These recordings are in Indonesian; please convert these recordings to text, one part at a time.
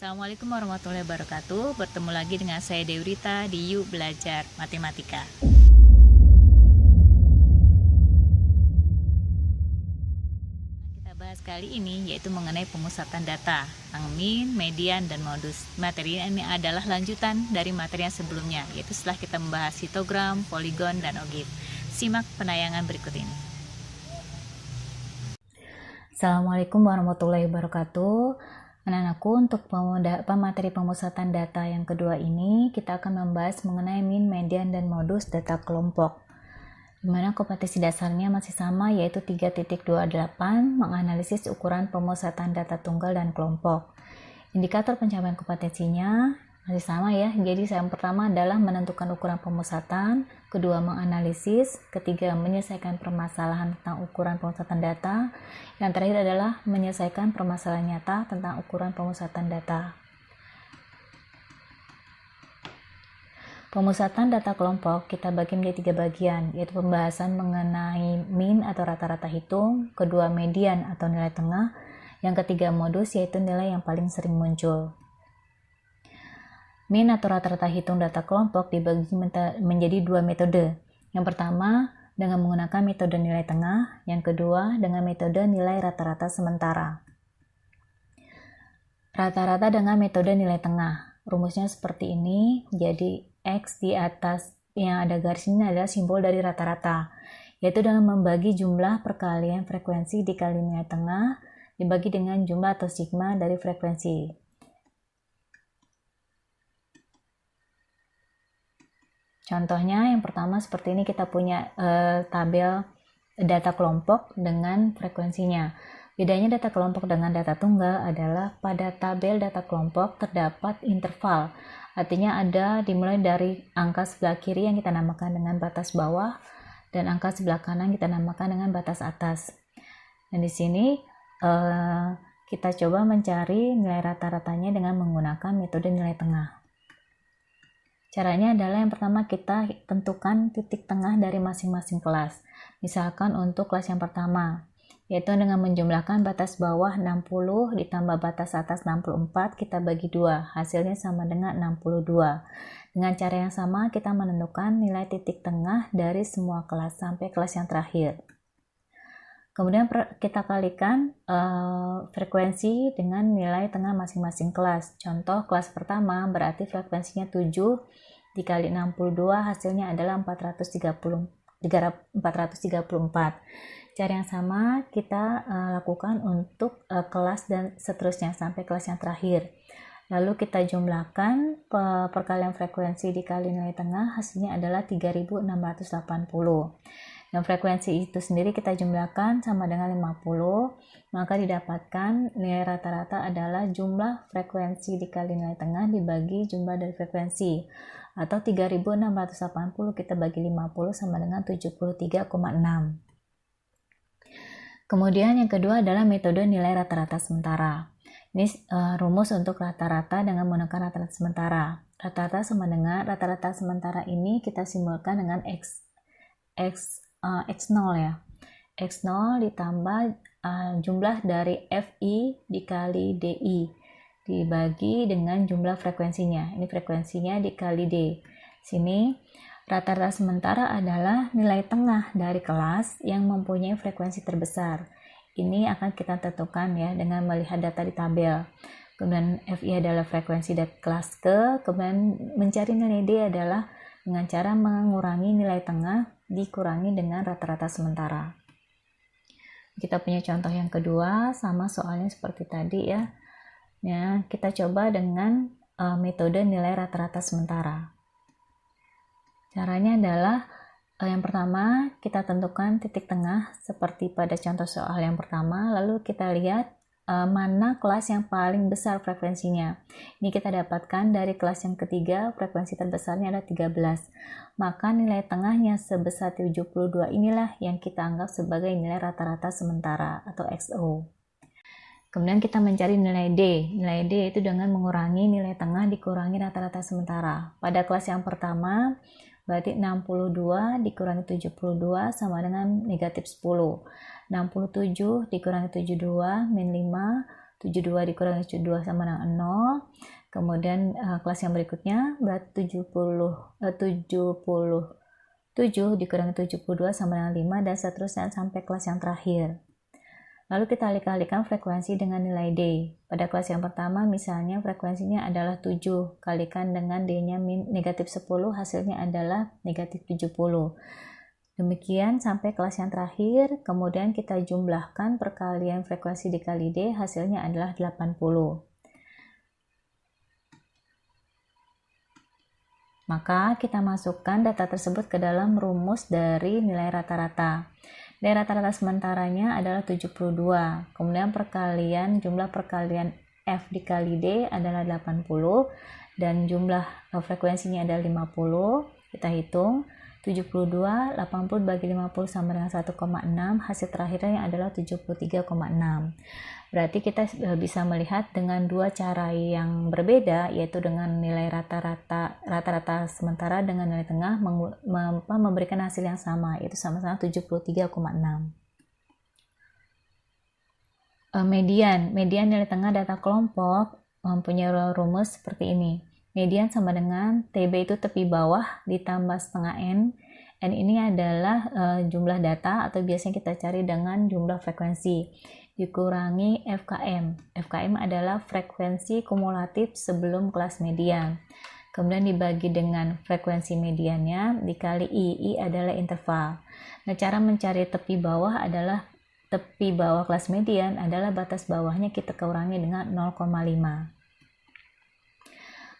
Assalamualaikum warahmatullahi wabarakatuh. Bertemu lagi dengan saya Deurita di Yuk Belajar Matematika. Kita bahas kali ini yaitu mengenai pemusatan data, tentang mean, median, dan modus. Materi ini adalah lanjutan dari materi yang sebelumnya, yaitu setelah kita membahas histogram, poligon, dan ogif. Simak penayangan berikut ini. Assalamualaikum warahmatullahi wabarakatuh. Anak-anakku, untuk materi pemusatan data yang kedua ini, kita akan membahas mengenai mean, median, dan modus data kelompok. Dimana kompetensi dasarnya masih sama, yaitu 3.28, menganalisis ukuran pemusatan data tunggal dan kelompok. Indikator pencapaian kompetensinya masih sama ya, jadi yang pertama adalah menentukan ukuran pemusatan, kedua menganalisis, ketiga menyelesaikan permasalahan tentang ukuran pemusatan data, yang terakhir adalah menyelesaikan permasalahan nyata tentang ukuran pemusatan data. Pemusatan data kelompok kita bagi menjadi 3 bagian, yaitu pembahasan mengenai mean atau rata-rata hitung, kedua median atau nilai tengah, yang ketiga modus yaitu nilai yang paling sering muncul. Mean atau rata-rata hitung data kelompok dibagi menjadi 2 metode. Yang pertama dengan menggunakan metode nilai tengah, yang kedua dengan metode nilai rata-rata sementara. Rata-rata dengan metode nilai tengah. Rumusnya seperti ini, jadi X di atas yang ada garis ini adalah simbol dari rata-rata, yaitu dengan membagi jumlah perkalian frekuensi dikali nilai tengah dibagi dengan jumlah atau sigma dari frekuensi. Contohnya yang pertama seperti ini, kita punya tabel data kelompok dengan frekuensinya. Bedanya data kelompok dengan data tunggal adalah pada tabel data kelompok terdapat interval. Artinya ada dimulai dari angka sebelah kiri yang kita namakan dengan batas bawah dan angka sebelah kanan kita namakan dengan batas atas. Dan di sini kita coba mencari nilai rata-ratanya dengan menggunakan metode nilai tengah. Caranya adalah yang pertama kita tentukan titik tengah dari masing-masing kelas. Misalkan untuk kelas yang pertama, yaitu dengan menjumlahkan batas bawah 60 ditambah batas atas 64, kita bagi 2, hasilnya sama dengan 62. Dengan cara yang sama kita menentukan nilai titik tengah dari semua kelas sampai kelas yang terakhir. Kemudian kita kalikan frekuensi dengan nilai tengah masing-masing kelas. Contoh kelas pertama berarti frekuensinya 7 dikali 62, hasilnya adalah 434. Cara yang sama kita lakukan untuk kelas dan seterusnya sampai kelas yang terakhir. Lalu kita jumlahkan perkalian frekuensi dikali nilai tengah, hasilnya adalah 3680. Dan frekuensi itu sendiri kita jumlahkan sama dengan 50, maka didapatkan nilai rata-rata adalah jumlah frekuensi dikali nilai tengah dibagi jumlah dari frekuensi, atau 3680 kita bagi 50 sama dengan 73,6. Kemudian yang kedua adalah metode nilai rata-rata sementara. Ini rumus untuk rata-rata dengan menggunakan rata-rata sementara. Rata-rata sama dengan rata-rata sementara ini kita simbolkan dengan X0 ya. X0 ditambah jumlah dari FI dikali DI dibagi dengan jumlah frekuensinya. Ini frekuensinya dikali D. Sini rata-rata sementara adalah nilai tengah dari kelas yang mempunyai frekuensi terbesar. Ini akan kita tentukan ya dengan melihat data di tabel. Kemudian FI adalah frekuensi dari kelas ke, kemudian mencari nilai D adalah dengan cara mengurangi nilai tengah dikurangi dengan rata-rata sementara. Kita punya contoh yang kedua, sama soalnya seperti tadi ya. Ya, kita coba dengan metode nilai rata-rata sementara. Caranya adalah yang pertama kita tentukan titik tengah seperti pada contoh soal yang pertama, lalu kita lihat mana kelas yang paling besar frekuensinya. Ini kita dapatkan dari kelas yang ketiga, frekuensi terbesarnya ada 13. Maka nilai tengahnya sebesar 72 inilah yang kita anggap sebagai nilai rata-rata sementara atau XO. Kemudian kita mencari nilai D. Nilai D itu dengan mengurangi nilai tengah dikurangi rata-rata sementara. Pada kelas yang pertama berarti 62 dikurangi 72 sama dengan negatif 10. 67 dikurangi 72 min 5, 72 dikurangi 72 sama dengan 0. Kemudian kelas yang berikutnya berarti 77 dikurangi 72 sama dengan 5, dan seterusnya sampai kelas yang terakhir. Lalu kita kalikan frekuensi dengan nilai D. Pada kelas yang pertama misalnya frekuensinya adalah 7, kalikan dengan D-nya negatif 10, hasilnya adalah negatif 70. Demikian sampai kelas yang terakhir, kemudian kita jumlahkan perkalian frekuensi dikali D, hasilnya adalah 80. Maka kita masukkan data tersebut ke dalam rumus dari nilai rata-rata. Nilai rata-rata sementaranya adalah 72. Kemudian jumlah perkalian F dikali D adalah 80 dan jumlah frekuensinya adalah 50. Kita hitung 72, 80 bagi 50 sama dengan 1,6, hasil terakhirnya adalah 73,6. Berarti kita bisa melihat dengan dua cara yang berbeda, yaitu dengan nilai rata-rata sementara dengan nilai tengah memberikan hasil yang sama, yaitu sama-sama 73,6. Median nilai tengah data kelompok mempunyai rumus seperti ini. Median sama dengan TB itu tepi bawah ditambah setengah N. N ini adalah jumlah data atau biasanya kita cari dengan jumlah frekuensi dikurangi FKM. FKM adalah frekuensi kumulatif sebelum kelas median. Kemudian dibagi dengan frekuensi mediannya dikali I adalah interval. Nah, cara mencari tepi bawah kelas median adalah batas bawahnya kita kurangi dengan 0,5.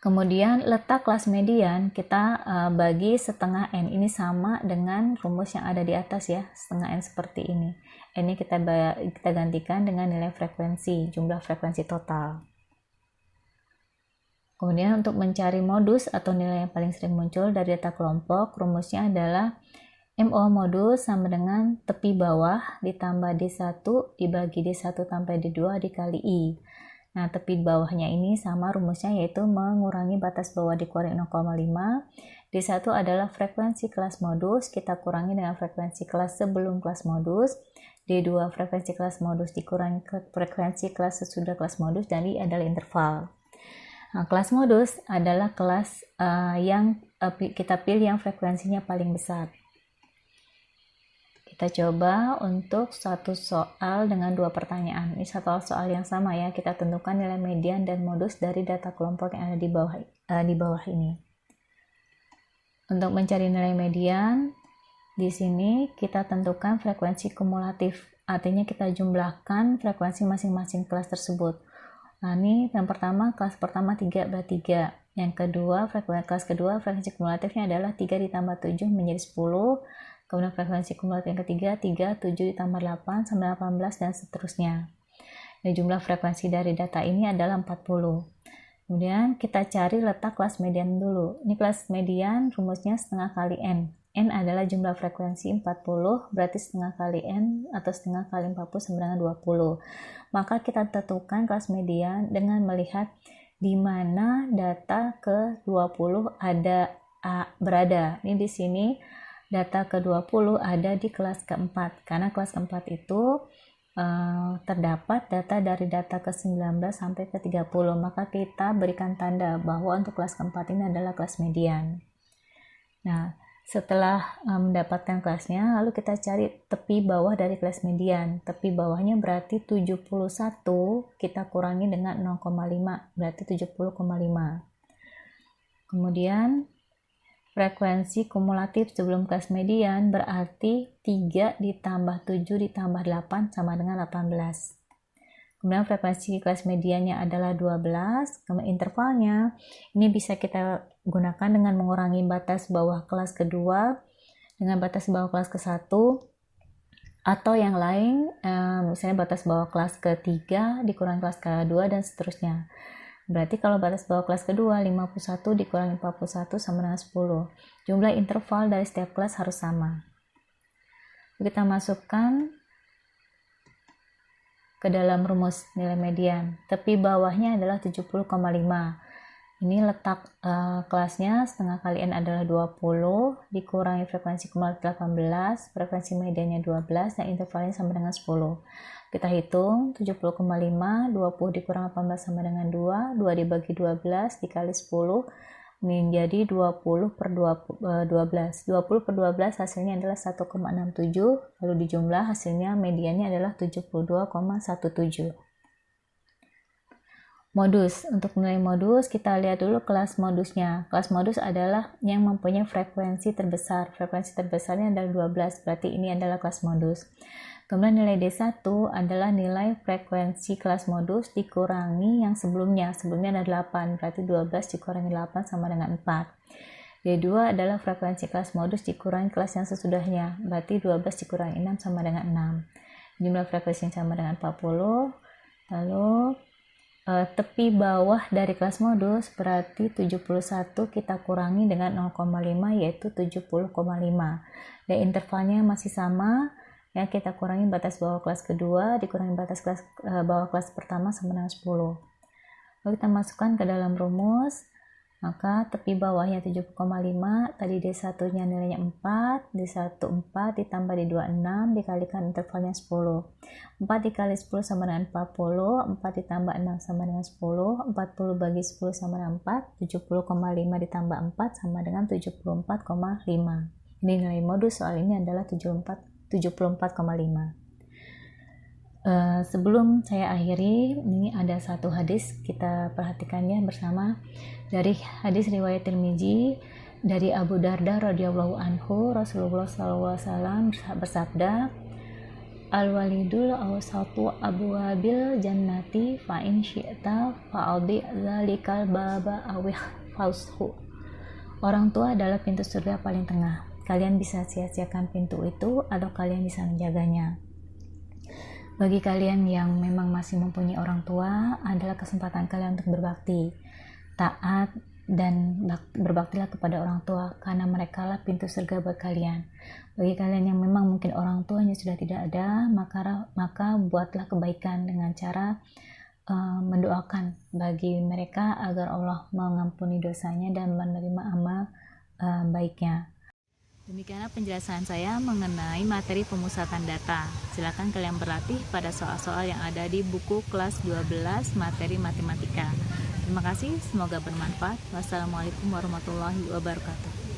Kemudian letak kelas median kita bagi setengah N. Ini sama dengan rumus yang ada di atas ya, setengah N seperti ini. N ini kita gantikan dengan nilai frekuensi, jumlah frekuensi total. Kemudian untuk mencari modus atau nilai yang paling sering muncul dari data kelompok, rumusnya adalah MO modus sama dengan tepi bawah ditambah D1 dibagi D1 tambah D2 dikali I. Nah, tepi bawahnya ini sama rumusnya, yaitu mengurangi batas bawah dikurangi 0,5. D1 adalah frekuensi kelas modus, kita kurangi dengan frekuensi kelas sebelum kelas modus. D2 frekuensi kelas modus dikurangi frekuensi kelas sesudah kelas modus, dan I adalah interval. Nah, kelas modus adalah kelas yang kita pilih yang frekuensinya paling besar. Kita coba untuk satu soal dengan dua pertanyaan. Ini satu soal yang sama ya, kita tentukan nilai median dan modus dari data kelompok yang ada di bawah ini. Untuk mencari nilai median, di sini kita tentukan frekuensi kumulatif, artinya kita jumlahkan frekuensi masing-masing kelas tersebut. Nah, ini yang pertama, kelas pertama 3 berarti 3. Yang kedua, kelas kedua frekuensi kumulatifnya adalah 3 ditambah 7 menjadi 10. Kemudian frekuensi kumulatif yang ketiga 3, 7 ditambah 8 sama 18 dan seterusnya. Dan jumlah frekuensi dari data ini adalah 40. Kemudian kita cari letak kelas median dulu. Ini kelas median rumusnya setengah kali N. N adalah jumlah frekuensi 40, berarti setengah kali N atau setengah kali 40 sama dengan 20. Maka kita tentukan kelas median dengan melihat di mana data ke-20 berada. Ini di sini data ke-20 ada di kelas keempat, karena kelas keempat itu terdapat data dari data ke-19 sampai ke-30, maka kita berikan tanda bahwa untuk kelas keempat ini adalah kelas median. Nah, setelah mendapatkan kelasnya, lalu kita cari tepi bawah dari kelas median. Tepi bawahnya berarti 71, kita kurangi dengan 0,5, berarti 70,5. Kemudian frekuensi kumulatif sebelum kelas median berarti 3 ditambah 7 ditambah 8 sama dengan 18. Kemudian frekuensi kelas mediannya adalah 12. Kemudian intervalnya ini bisa kita gunakan dengan mengurangi batas bawah kelas kedua dengan batas bawah kelas ke-1, atau yang lain misalnya batas bawah kelas ketiga dikurangi kelas kedua dan seterusnya. Berarti kalau batas bawah kelas kedua 51 dikurangi 41 sama dengan 10. Jumlah interval dari setiap kelas harus sama. Kita masukkan ke dalam rumus nilai median. Tepi bawahnya adalah 70,5. Ini letak kelasnya setengah kali N adalah 20, dikurangi frekuensi kumulatif 18, frekuensi medianya 12, dan intervalnya sama dengan 10. Kita hitung 70,5, 20 dikurang 18 sama dengan 2, 2 dibagi 12 dikali 10, menjadi 20 per 12. 20 per 12 hasilnya adalah 1,67, lalu dijumlah hasilnya mediannya adalah 72,17. Modus. Untuk nilai modus, kita lihat dulu kelas modusnya. Kelas modus adalah yang mempunyai frekuensi terbesar. Frekuensi terbesarnya adalah 12, berarti ini adalah kelas modus. Kemudian nilai D1 adalah nilai frekuensi kelas modus dikurangi yang sebelumnya. Sebelumnya ada 8, berarti 12 dikurangi 8 sama dengan 4. D2 adalah frekuensi kelas modus dikurangi kelas yang sesudahnya, berarti 12 dikurangi 6 sama dengan 6. Jumlah frekuensi sama dengan 40. Lalu tepi bawah dari kelas modus berarti 71 kita kurangi dengan 0,5 yaitu 70,5, dan intervalnya masih sama ya, kita kurangi batas bawah kelas kedua dikurangi batas kelas bawah kelas pertama sama dengan 10. Lalu kita masukkan ke dalam rumus, maka tepi bawahnya 7,5, tadi D1 nya nilainya 4, D1 4 ditambah D2 6 dikalikan intervalnya 10. 4 dikali 10 sama dengan 40, 4 ditambah 6 sama dengan 10, 40 bagi 10 sama dengan 4, 70,5 ditambah 4 sama dengan 74,5. Ini nilai modus soal ini adalah 74,5. Sebelum saya akhiri, ini ada satu hadis, kita perhatikannya bersama. Dari hadis riwayat Tirmizi dari Abu Darda radhiyallahu anhu, Rasulullah SAW bersabda, al-walidul awsatu abwabil jannati fa in syi'ta fa'adhi dzalikal baba awih faushu. Orang tua adalah pintu surga paling tengah. Kalian bisa sia-siakan pintu itu atau kalian bisa menjaganya. Bagi kalian yang memang masih mempunyai orang tua, adalah kesempatan kalian untuk berbakti, taat, dan berbaktilah kepada orang tua, karena mereka lah pintu surga buat kalian. Bagi kalian yang memang mungkin orang tuanya sudah tidak ada, maka buatlah kebaikan dengan cara mendoakan bagi mereka agar Allah mengampuni dosanya dan menerima amal baiknya. Demikianlah penjelasan saya mengenai materi pemusatan data. Silakan kalian berlatih pada soal-soal yang ada di buku kelas 12 materi matematika. Terima kasih, semoga bermanfaat. Wassalamualaikum warahmatullahi wabarakatuh.